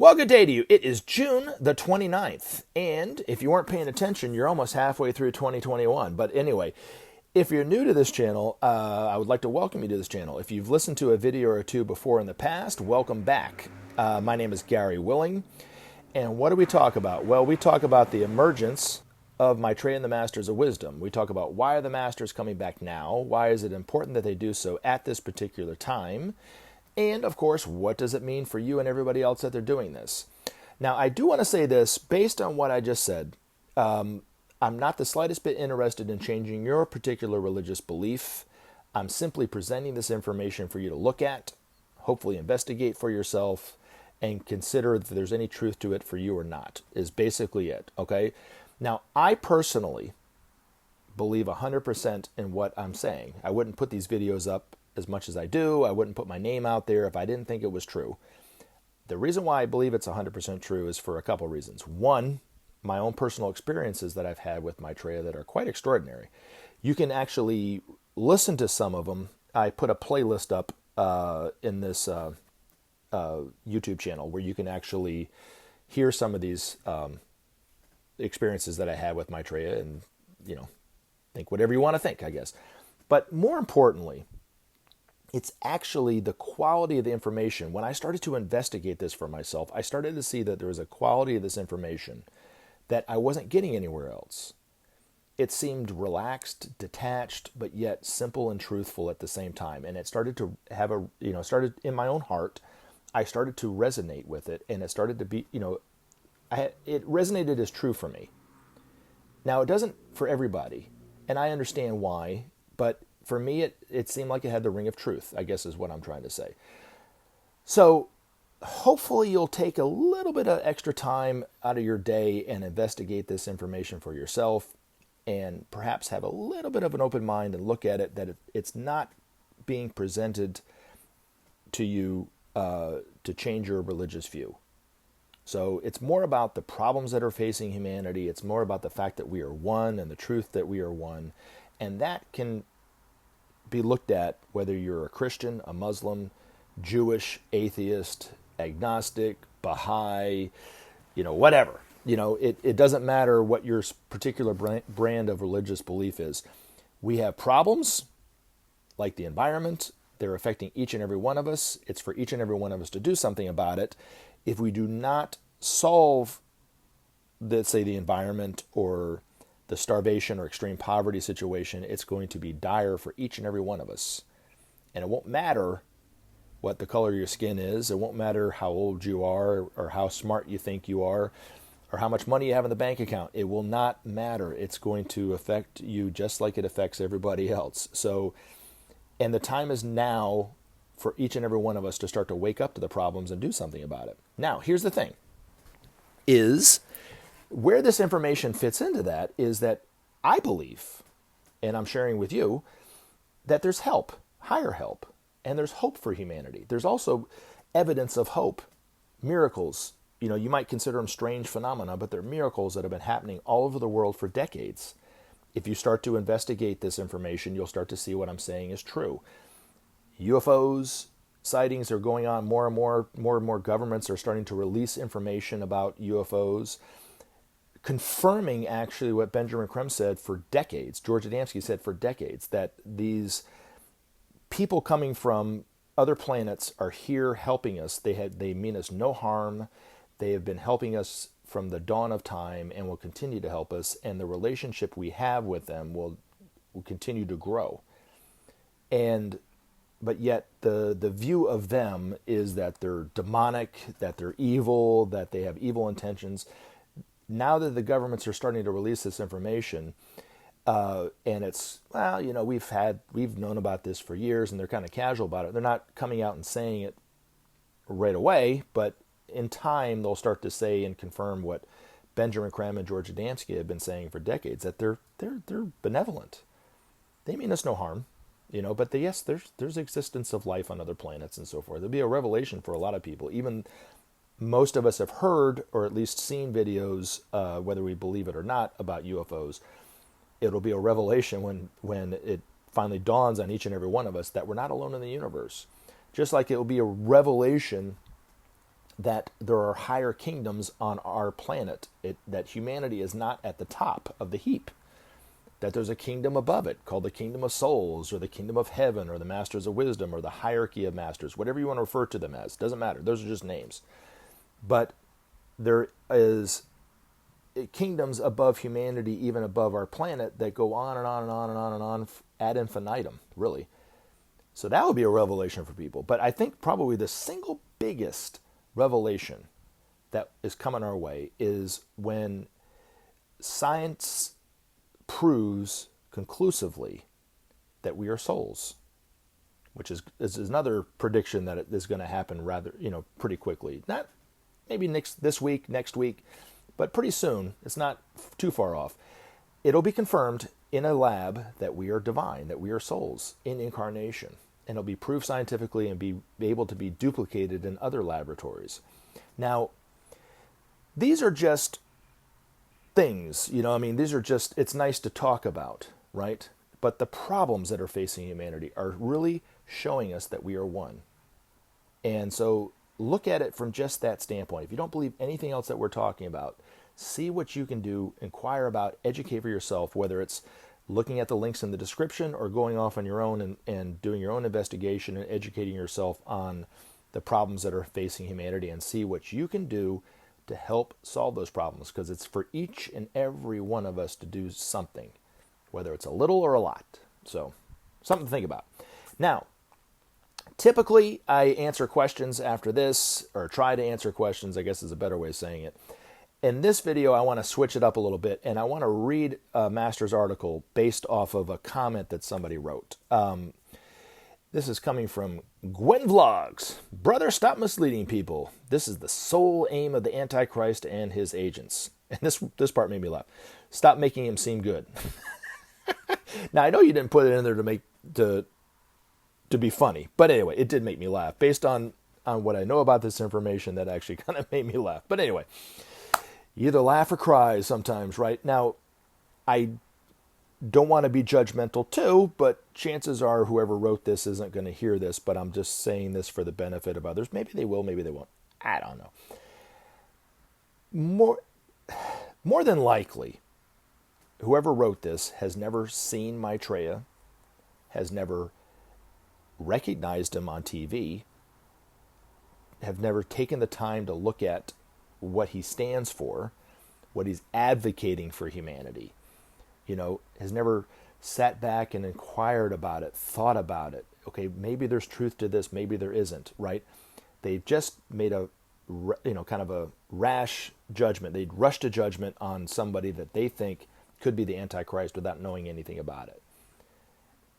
Well, good day to you. It is June the 29th, and if you weren't paying attention, you're almost halfway through 2021. But anyway, if you're new to this channel, I would like to welcome you to this channel. If you've listened to a video or two before in the past, welcome back. My name is Gary Willing, and what do we talk about? Well, we talk about the emergence of Maitreya and the Masters of Wisdom. We talk about why are the Masters coming back now? Why is it important that they do so at this particular time? And, of course, what does it mean for you and everybody else that they're doing this? Now, I do want to say this, based on what I just said, I'm not the slightest bit interested in changing your particular religious belief. I'm simply presenting this information for you to look at, hopefully investigate for yourself, and consider if there's any truth to it for you or not, is basically it, okay? Now, I personally believe 100% in what I'm saying. I wouldn't put these videos up as much as I do. I wouldn't put my name out there if I didn't think it was true. The reason why I believe it's 100% true is for a couple of reasons. One, my own personal experiences that I've had with Maitreya that are quite extraordinary. You can actually listen to some of them. I put a playlist up in this YouTube channel where you can actually hear some of these experiences that I had with Maitreya and, think whatever you want to think, I guess. But more importantly, it's actually the quality of the information. When I started to investigate this for myself, I started to see that there was a quality of this information that I wasn't getting anywhere else. It seemed relaxed, detached, but yet simple and truthful at the same time. And it started to have started in my own heart. I started to resonate with it, and it started to be, it resonated as true for me. Now, it doesn't for everybody, and I understand why, but for me, it seemed like it had the ring of truth, I guess is what I'm trying to say. So hopefully you'll take a little bit of extra time out of your day and investigate this information for yourself and perhaps have a little bit of an open mind and look at it that it's not being presented to you to change your religious view. So it's more about the problems that are facing humanity. It's more about the fact that we are one and the truth that we are one. And that can be looked at whether you're a Christian, a Muslim, Jewish, atheist, agnostic, Baha'i, whatever. It doesn't matter what your particular brand of religious belief is. We have problems like the environment. They're affecting each and every one of us. It's for each and every one of us to do something about it. If we do not solve, let's say, the environment or the starvation or extreme poverty situation, it's going to be dire for each and every one of us. And it won't matter what the color of your skin is. It won't matter how old you are or how smart you think you are or how much money you have in the bank account. It will not matter. It's going to affect you just like it affects everybody else. So, and the time is now for each and every one of us to start to wake up to the problems and do something about it. Now, here's the thing, is where this information fits into that is that I believe, and I'm sharing with you, that there's help, higher help, and there's hope for humanity. There's also evidence of hope, miracles. You might consider them strange phenomena, but they're miracles that have been happening all over the world for decades. If you start to investigate this information, you'll start to see what I'm saying is true. UFOs, sightings are going on more and more governments are starting to release information about UFOs, confirming actually what Benjamin Creme said for decades, George Adamski said for decades, that these people coming from other planets are here helping us. They mean us no harm. They have been helping us from the dawn of time and will continue to help us, and the relationship we have with them will continue to grow. But yet the view of them is that they're demonic, that they're evil, that they have evil intentions. Now that the governments are starting to release this information, and it's, we've known about this for years, and they're kind of casual about it. They're not coming out and saying it right away, but in time they'll start to say and confirm what Benjamin Creme and George Adamski have been saying for decades, that they're benevolent. They mean us no harm, but yes, there's existence of life on other planets and so forth. There'll be a revelation for a lot of people. Even most of us have heard or at least seen videos, whether we believe it or not, about UFOs. It'll be a revelation when it finally dawns on each and every one of us that we're not alone in the universe. Just like it will be a revelation that there are higher kingdoms on our planet, that humanity is not at the top of the heap, that there's a kingdom above it called the kingdom of souls or the kingdom of heaven or the masters of wisdom or the hierarchy of masters, whatever you want to refer to them as. Doesn't matter. Those are just names. But there is kingdoms above humanity, even above our planet, that go on and on and on and on and on ad infinitum, really. So that would be a revelation for people. But I think probably the single biggest revelation that is coming our way is when science proves conclusively that we are souls, which is another prediction that it is going to happen rather, pretty quickly. Not maybe next week, but pretty soon. It's not too far off. It'll be confirmed in a lab that we are divine, that we are souls in incarnation. And it'll be proved scientifically and be able to be duplicated in other laboratories. Now, these are just things, these are just, it's nice to talk about, right? But the problems that are facing humanity are really showing us that we are one. And so look at it from just that standpoint. If you don't believe anything else that we're talking about, see what you can do, inquire about, educate for yourself, whether it's looking at the links in the description or going off on your own and doing your own investigation and educating yourself on the problems that are facing humanity, and see what you can do to help solve those problems, because it's for each and every one of us to do something, whether it's a little or a lot. So something to think about. Now, typically I answer questions after this, or try to answer questions, I guess is a better way of saying it. In this video, I want to switch it up a little bit, and I want to read a Master's article based off of a comment that somebody wrote. This is coming from Gwen Vlogs. Brother, stop misleading people. This is the sole aim of the Antichrist and his agents. And this part made me laugh. Stop making him seem good. Now, I know you didn't put it in there to be funny, but anyway, it did make me laugh. Based on what I know about this information, that actually kind of made me laugh. But anyway, you either laugh or cry sometimes, right? Now, I don't want to be judgmental too, but chances are whoever wrote this isn't going to hear this, but I'm just saying this for the benefit of others. Maybe they will, maybe they won't. I don't know. More than likely, whoever wrote this has never seen Maitreya, has never recognized him on TV, have never taken the time to look at what he stands for, what he's advocating for humanity. Has never sat back and inquired about it, thought about it. Okay, maybe there's truth to this, maybe there isn't, right? They've just made a, kind of a rash judgment. They'd rush to judgment on somebody that they think could be the Antichrist without knowing anything about it.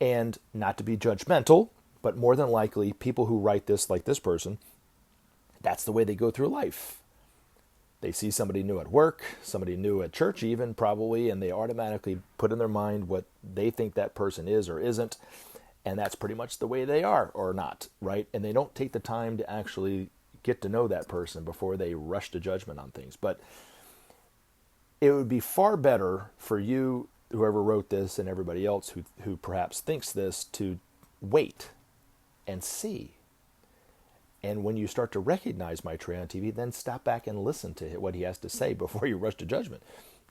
And not to be judgmental, but more than likely, people who write this, like this person, that's the way they go through life. They see somebody new at work, somebody new at church even, probably, and they automatically put in their mind what they think that person is or isn't, and that's pretty much the way they are or not, right? And they don't take the time to actually get to know that person before they rush to judgment on things. But it would be far better for you, whoever wrote this, and everybody else who perhaps thinks this, to wait and see. And when you start to recognize Maitreya on TV, then stop back and listen to what he has to say before you rush to judgment.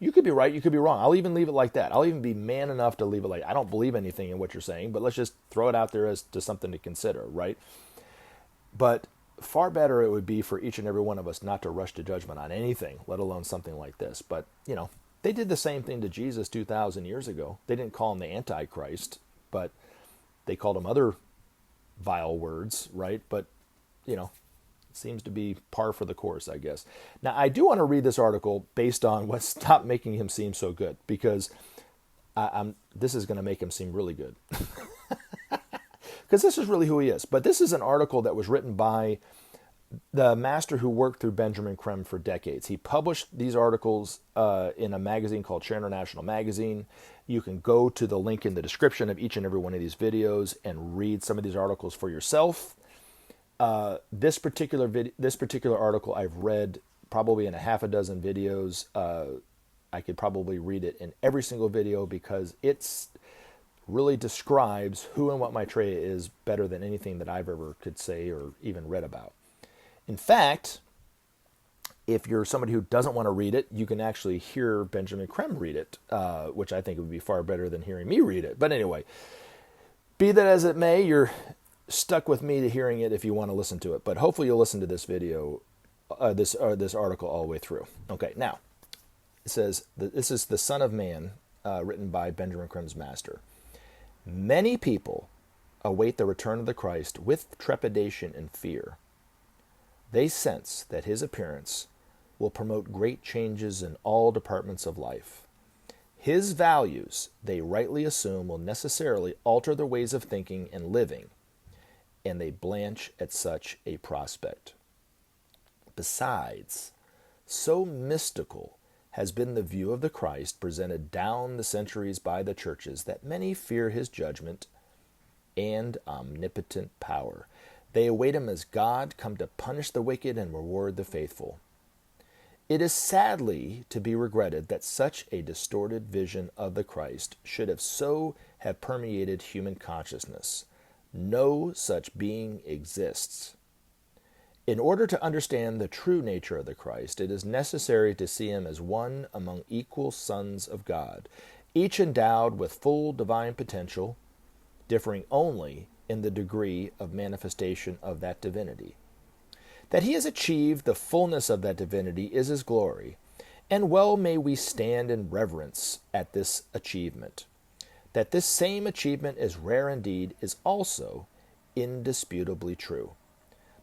You could be right, you could be wrong. I'll even leave it like that. I'll even be man enough to leave it like, I don't believe anything in what you're saying, but let's just throw it out there as to something to consider, right? But far better it would be for each and every one of us not to rush to judgment on anything, let alone something like this. But, they did the same thing to Jesus 2,000 years ago. They didn't call him the Antichrist, but they called him other vile words, right? But it seems to be par for the course, I guess. Now, I do want to read this article based on what stopped making him seem so good, because this is going to make him seem really good. Because this is really who he is. But this is an article that was written by the master who worked through Benjamin Creme for decades. He published these articles in a magazine called Share International Magazine. You can go to the link in the description of each and every one of these videos and read some of these articles for yourself. This particular article I've read probably in a half a dozen videos. I could probably read it in every single video, because it's really describes who and what Maitreya is better than anything that I've ever could say or even read about. In fact, If you're somebody who doesn't want to read it, you can actually hear Benjamin Creme read it, which I think would be far better than hearing me read it. But anyway, be that as it may, you're stuck with me to hearing it if you want to listen to it. But hopefully you'll listen to this video, this article all the way through. Okay, now, it says, this is The Son of Man, written by Benjamin Creme's master. Many people await the return of the Christ with trepidation and fear. They sense that his appearance will promote great changes in all departments of life. His values, they rightly assume, will necessarily alter their ways of thinking and living, and they blanch at such a prospect. Besides, so mystical has been the view of the Christ presented down the centuries by the churches that many fear his judgment and omnipotent power. They await him as God, come to punish the wicked and reward the faithful. It is sadly to be regretted that such a distorted vision of the Christ should have permeated human consciousness. No such being exists. In order to understand the true nature of the Christ, it is necessary to see him as one among equal sons of God, each endowed with full divine potential, differing only in the degree of manifestation of that divinity. That he has achieved the fullness of that divinity is his glory, and well may we stand in reverence at this achievement. That this same achievement is rare indeed is also indisputably true.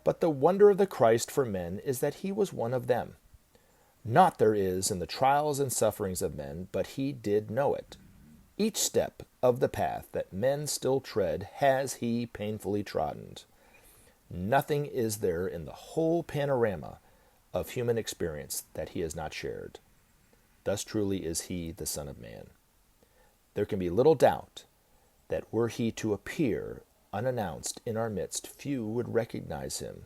But the wonder of the Christ for men is that he was one of them. Not there is in the trials and sufferings of men, but he did know it. Each step of the path that men still tread has he painfully trodden. Nothing is there in the whole panorama of human experience that he has not shared. Thus truly is he the Son of Man. There can be little doubt that were he to appear unannounced in our midst, few would recognize him.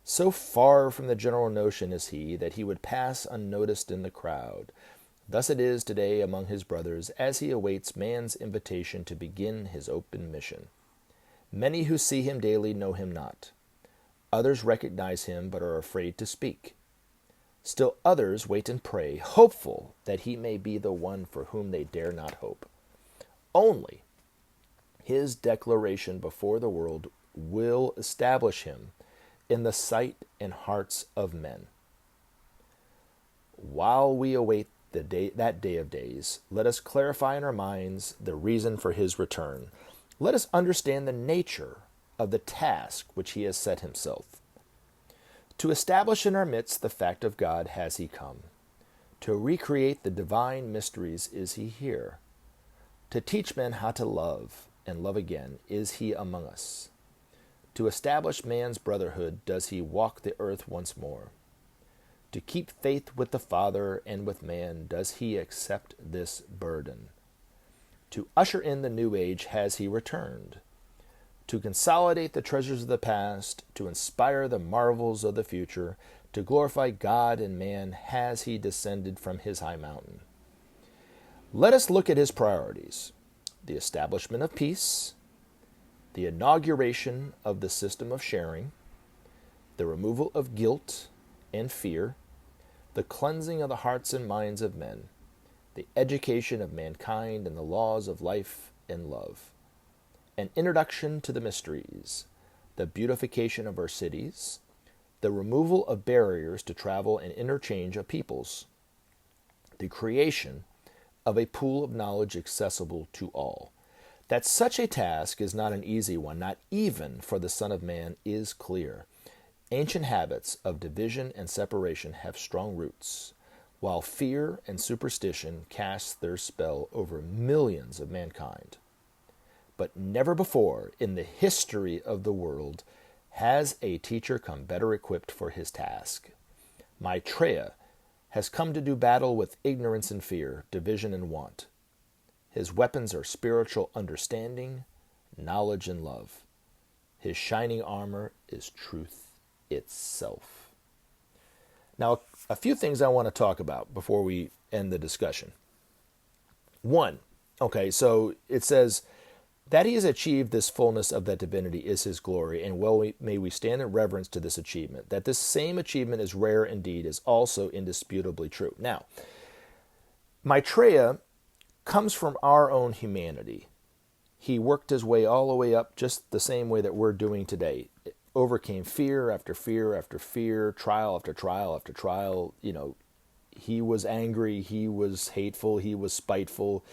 So far from the general notion is he that he would pass unnoticed in the crowd. Thus it is today among his brothers as he awaits man's invitation to begin his open mission. Many who see him daily know him not. Others recognize him but are afraid to speak. Still others wait and pray, hopeful that he may be the one for whom they dare not hope. Only his declaration before the world will establish him in the sight and hearts of men. While we await that day of days, let us clarify in our minds the reason for his return. Let us understand the nature of the task which he has set himself. To establish in our midst the fact of God has he come. To recreate the divine mysteries is he here. To teach men how to love and love again is he among us. To establish man's brotherhood does he walk the earth once more. To keep faith with the Father and with man does he accept this burden. To usher in the new age has he returned. To consolidate the treasures of the past, to inspire the marvels of the future, to glorify God and man has he descended from his high mountain. Let us look at his priorities: the establishment of peace, the inauguration of the system of sharing, the removal of guilt and fear, the cleansing of the hearts and minds of men, the education of mankind in the laws of life and love, an introduction to the mysteries, the beautification of our cities, the removal of barriers to travel and interchange of peoples, the creation of a pool of knowledge accessible to all. That such a task is not an easy one, not even for the Son of Man, is clear. Ancient habits of division and separation have strong roots, while fear and superstition cast their spell over millions of mankind. But never before in the history of the world has a teacher come better equipped for his task. Maitreya has come to do battle with ignorance and fear, division and want. His weapons are spiritual understanding, knowledge, and love. His shining armor is truth itself. Now, a few things I want to talk about before we end the discussion. One, okay, so it says, That he has achieved this fullness of that divinity is his glory, and may we stand in reverence to this achievement. That this same achievement is rare indeed is also indisputably true. Now, Maitreya comes from our own humanity. He worked his way all the way up just the same way that we're doing today. Overcame fear after fear after fear, trial after trial after trial. He was angry, he was hateful, he was spiteful,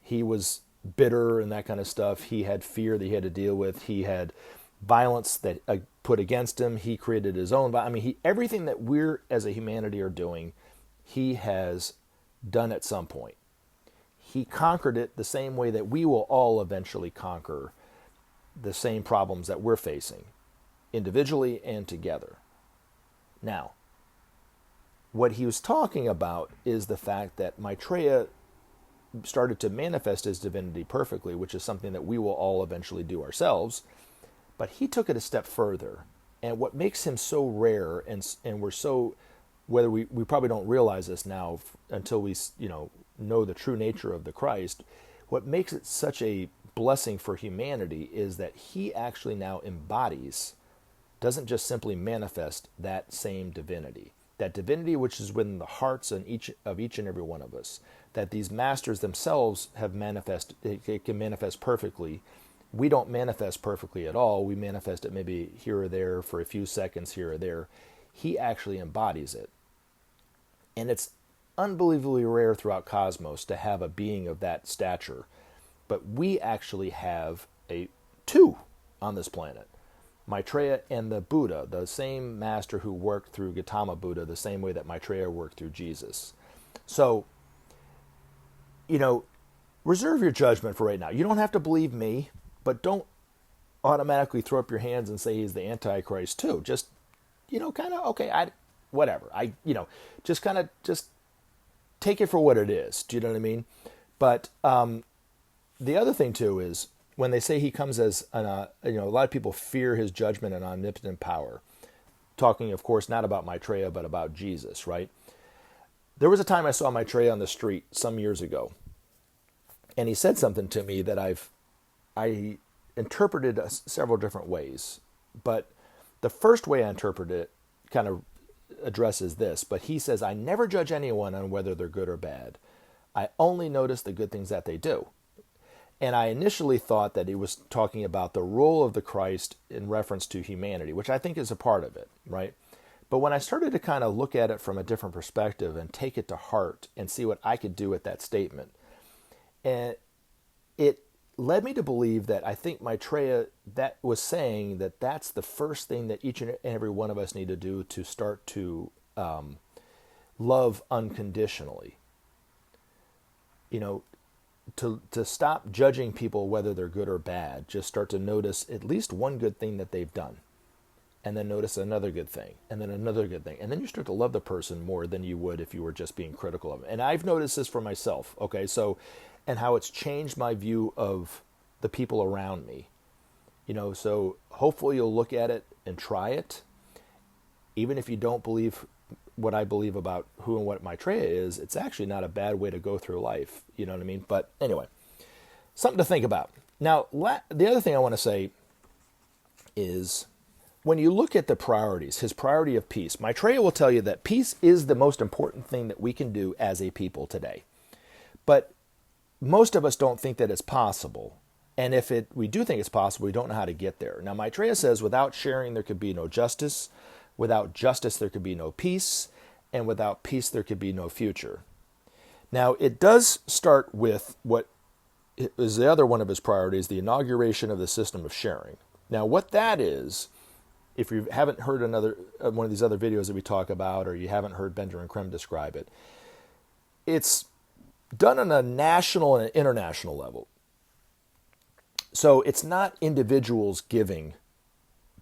he was bitter and that kind of stuff. He had fear that he had to deal with. He had violence that put against him. He created his own. Everything that we're as a humanity are doing, he has done at some point. He conquered it the same way that we will all eventually conquer the same problems that we're facing, individually and together. Now, what he was talking about is the fact that Maitreya started to manifest his divinity perfectly, which is something that we will all eventually do ourselves. But he took it a step further. And what makes him so rare, and we're so, whether we probably don't realize this now until we know the true nature of the Christ, what makes it such a blessing for humanity is that he actually now embodies, doesn't just simply manifest that same divinity. That divinity which is within the hearts of each and every one of us. That these masters themselves have it can manifest perfectly. We don't manifest perfectly at all. We manifest it maybe here or there for a few seconds here or there. He actually embodies it. And it's unbelievably rare throughout cosmos to have a being of that stature. But we actually have two on this planet. Maitreya and the Buddha, the same master who worked through Gautama Buddha the same way that Maitreya worked through Jesus. So, reserve your judgment for right now. You don't have to believe me, but don't automatically throw up your hands and say he's the Antichrist too. Just, okay, whatever. Just take it for what it is. Do you know what I mean? But the other thing too is when they say he comes as a lot of people fear his judgment and omnipotent power. Talking, of course, not about Maitreya, but about Jesus, right? There was a time I saw Maitreya on the street some years ago, and he said something to me that I interpreted several different ways. But the first way I interpreted it kind of addresses this. But he says, I never judge anyone on whether they're good or bad. I only notice the good things that they do. And I initially thought that he was talking about the role of the Christ in reference to humanity, which I think is a part of it, right? But when I started to kind of look at it from a different perspective and take it to heart and see what I could do with that statement, and it led me to believe that I think Maitreya that was saying that that's the first thing that each and every one of us need to do to start to love unconditionally. To stop judging people whether they're good or bad. Just start to notice at least one good thing that they've done. And then notice another good thing, and then another good thing. And then you start to love the person more than you would if you were just being critical of them. And I've noticed this for myself, okay? So, and how it's changed my view of the people around me. So hopefully you'll look at it and try it. Even if you don't believe what I believe about who and what Maitreya is, it's actually not a bad way to go through life. You know what I mean? But anyway, something to think about. Now, the other thing I want to say is, when you look at the priorities, his priority of peace, Maitreya will tell you that peace is the most important thing that we can do as a people today. But most of us don't think that it's possible. And if we do think it's possible, we don't know how to get there. Now, Maitreya says, without sharing, there could be no justice. Without justice, there could be no peace. And without peace, there could be no future. Now, it does start with what is the other one of his priorities, the inauguration of the system of sharing. Now, what that is, if you haven't heard another one of these other videos that we talk about, or you haven't heard Benjamin Creme describe it, it's done on a national and an international level. So it's not individuals giving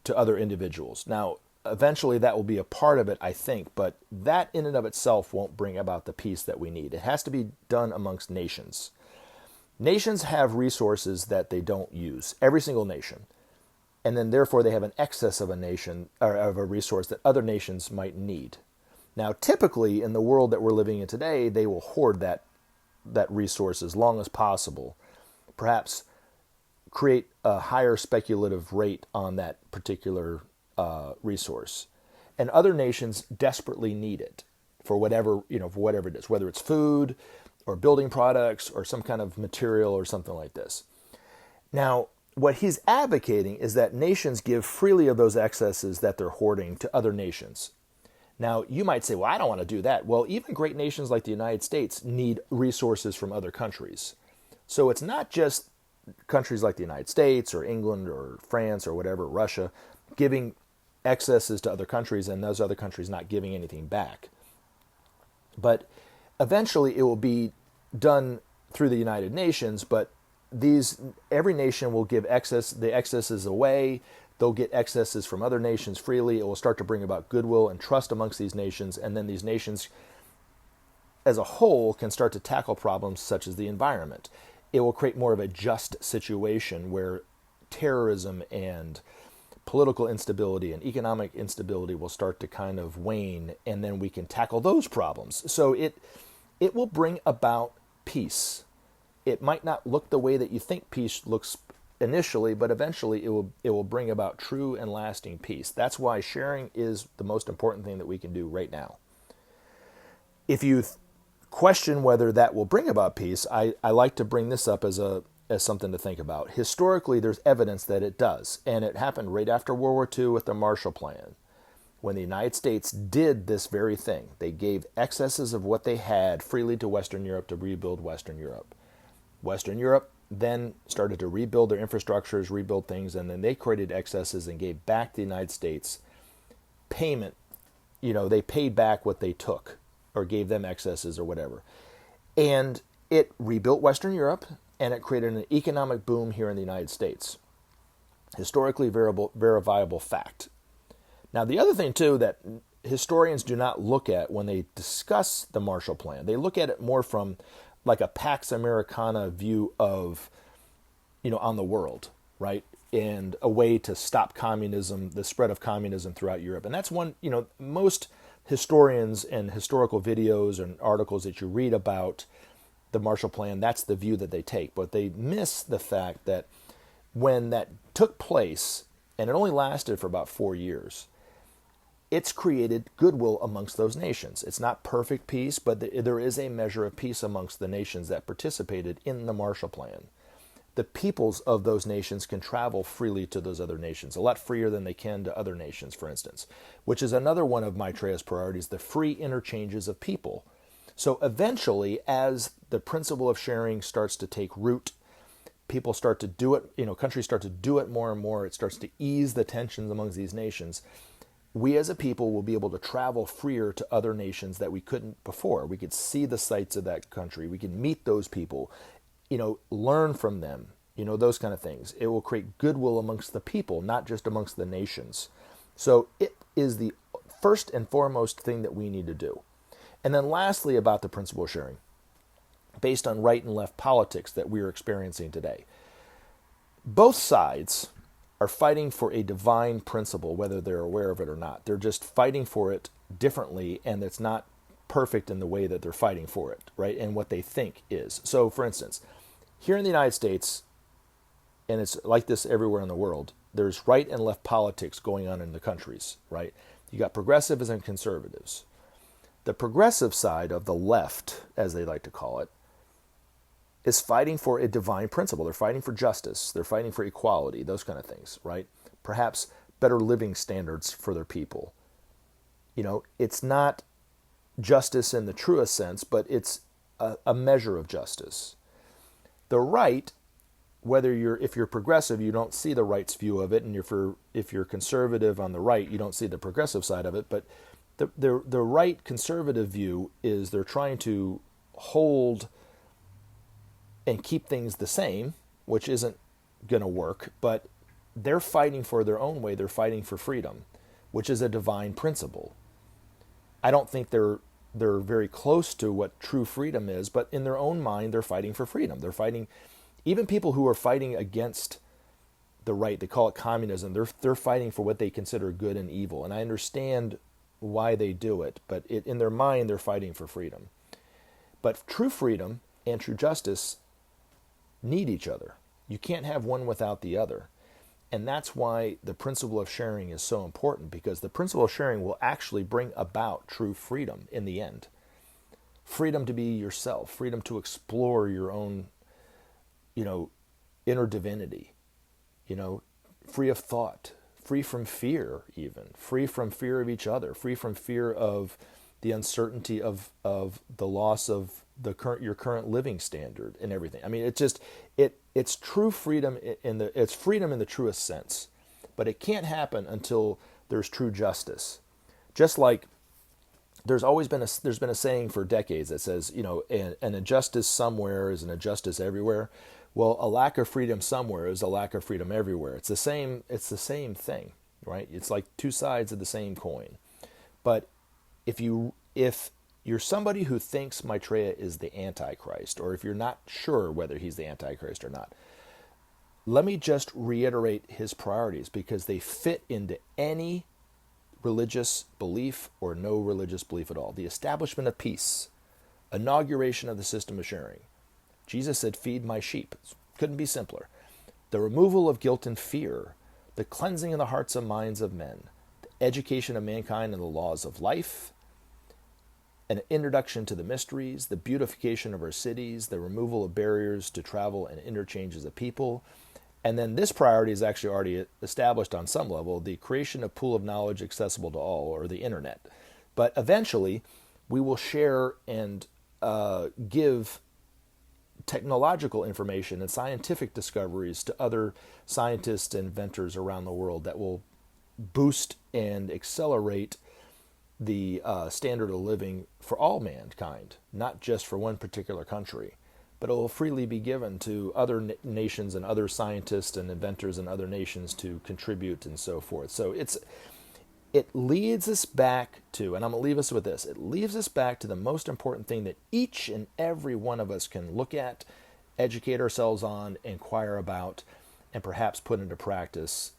to other individuals. Now, eventually that will be a part of it, I think, but that in and of itself won't bring about the peace that we need. It has to be done amongst nations. Nations have resources that they don't use, every single nation. And then therefore they have an excess of a nation or of a resource that other nations might need. Now, typically in the world that we're living in today, they will hoard that resource as long as possible. Perhaps create a higher speculative rate on that particular resource. And other nations desperately need it for whatever, for whatever it is, whether it's food or building products or some kind of material or something like this. Now, what he's advocating is that nations give freely of those excesses that they're hoarding to other nations. Now, you might say, well, I don't want to do that. Well, even great nations like the United States need resources from other countries. So it's not just countries like the United States or England or France or whatever, Russia, giving excesses to other countries and those other countries not giving anything back. But eventually it will be done through the United Nations, but every nation will give the excesses away. They'll get excesses from other nations freely. It will start to bring about goodwill and trust amongst these nations, and then these nations as a whole can start to tackle problems such as the environment. It will create more of a just situation where terrorism and political instability and economic instability will start to kind of wane, and then we can tackle those problems. So it will bring about peace. It might not look the way that you think peace looks initially, but eventually it will bring about true and lasting peace. That's why sharing is the most important thing that we can do right now. If you question whether that will bring about peace, I like to bring this up as something to think about. Historically, there's evidence that it does, and it happened right after World War II with the Marshall Plan, when the United States did this very thing. They gave excesses of what they had freely to Western Europe to rebuild Western Europe. Western Europe then started to rebuild their infrastructures, rebuild things, and then they created excesses and gave back to the United States payment. They paid back what they took or gave them excesses or whatever. And it rebuilt Western Europe, and it created an economic boom here in the United States. Historically verifiable fact. Now, the other thing, too, that historians do not look at when they discuss the Marshall Plan, they look at it more from like a Pax Americana view of, on the world, right? And a way to stop communism, the spread of communism throughout Europe. And that's one, most historians and historical videos and articles that you read about the Marshall Plan, that's the view that they take. But they miss the fact that when that took place, and it only lasted for about 4 years, it's created goodwill amongst those nations. It's not perfect peace, but there is a measure of peace amongst the nations that participated in the Marshall Plan. The peoples of those nations can travel freely to those other nations, a lot freer than they can to other nations, for instance, which is another one of Maitreya's priorities, the free interchanges of people. So eventually, as the principle of sharing starts to take root, people start to do it, countries start to do it more and more, it starts to ease the tensions amongst these nations. We as a people will be able to travel freer to other nations that we couldn't before. We could see the sights of that country. We can meet those people, learn from them, those kind of things. It will create goodwill amongst the people, not just amongst the nations. So it is the first and foremost thing that we need to do. And then lastly, about the principle of sharing, based on right and left politics that we are experiencing today. Both sides are fighting for a divine principle, whether they're aware of it or not. They're just fighting for it differently, and it's not perfect in the way that they're fighting for it, right? And what they think is. So, for instance, here in the United States, and it's like this everywhere in the world, there's right and left politics going on in the countries, right? You got progressives and conservatives. The progressive side of the left, as they like to call it, is fighting for a divine principle. They're fighting for justice. They're fighting for equality, those kind of things, right? Perhaps better living standards for their people. It's not justice in the truest sense, but it's a measure of justice. The right, if you're progressive, you don't see the right's view of it, and if you're conservative on the right, you don't see the progressive side of it. But the right conservative view is they're trying to hold and keep things the same, which isn't going to work, but they're fighting for their own way. They're fighting for freedom, which is a divine principle. I don't think they're very close to what true freedom is, but in their own mind, they're fighting for freedom. They're fighting, even people who are fighting against the right, they call it communism, they're fighting for what they consider good and evil. And I understand why they do it, but in their mind, they're fighting for freedom. But true freedom and true justice need each other. You can't have one without the other. And that's why the principle of sharing is so important, because the principle of sharing will actually bring about true freedom in the end. Freedom to be yourself, freedom to explore your own, inner divinity, free of thought, free from fear even, free from fear of each other, free from fear of the uncertainty of the loss of your current living standard and everything. I mean, it's true freedom it's freedom in the truest sense, but it can't happen until there's true justice. Just like there's been a saying for decades that says, an injustice somewhere is an injustice everywhere. Well, a lack of freedom somewhere is a lack of freedom everywhere. It's the same thing, right? It's like two sides of the same coin. But if you're somebody who thinks Maitreya is the Antichrist, or if you're not sure whether he's the Antichrist or not, let me just reiterate his priorities, because they fit into any religious belief or no religious belief at all. The establishment of peace, inauguration of the system of sharing. Jesus said, "Feed my sheep." Couldn't be simpler. The removal of guilt and fear, the cleansing of the hearts and minds of men, the education of mankind in the laws of life, an introduction to the mysteries, the beautification of our cities, the removal of barriers to travel and interchanges of people. And then this priority is actually already established on some level, the creation of pool of knowledge accessible to all, or the internet. But eventually, we will share and give technological information and scientific discoveries to other scientists and inventors around the world that will boost and accelerate the standard of living for all mankind, not just for one particular country, but it will freely be given to other nations and other scientists and inventors in other nations to contribute and so forth. So it leads us back to, and I'm going to leave us with this, it leads us back to the most important thing that each and every one of us can look at, educate ourselves on, inquire about, and perhaps put into practice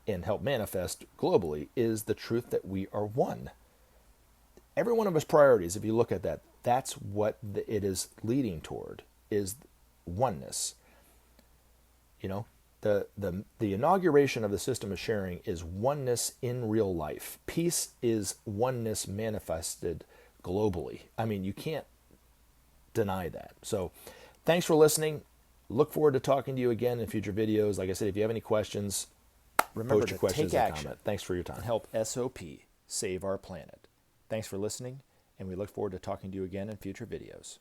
and help manifest globally, is the truth that we are one. Every one of us priorities, if you look at that, that's what it is leading toward, is oneness. The inauguration of the system of sharing is oneness in real life. Peace is oneness manifested globally. I mean, you can't deny that. So thanks for listening. Look forward to talking to you again in future videos. Like I said, if you have any questions, post your questions in the comment. Thanks for your time. Help SOP save our planet. Thanks for listening, and we look forward to talking to you again in future videos.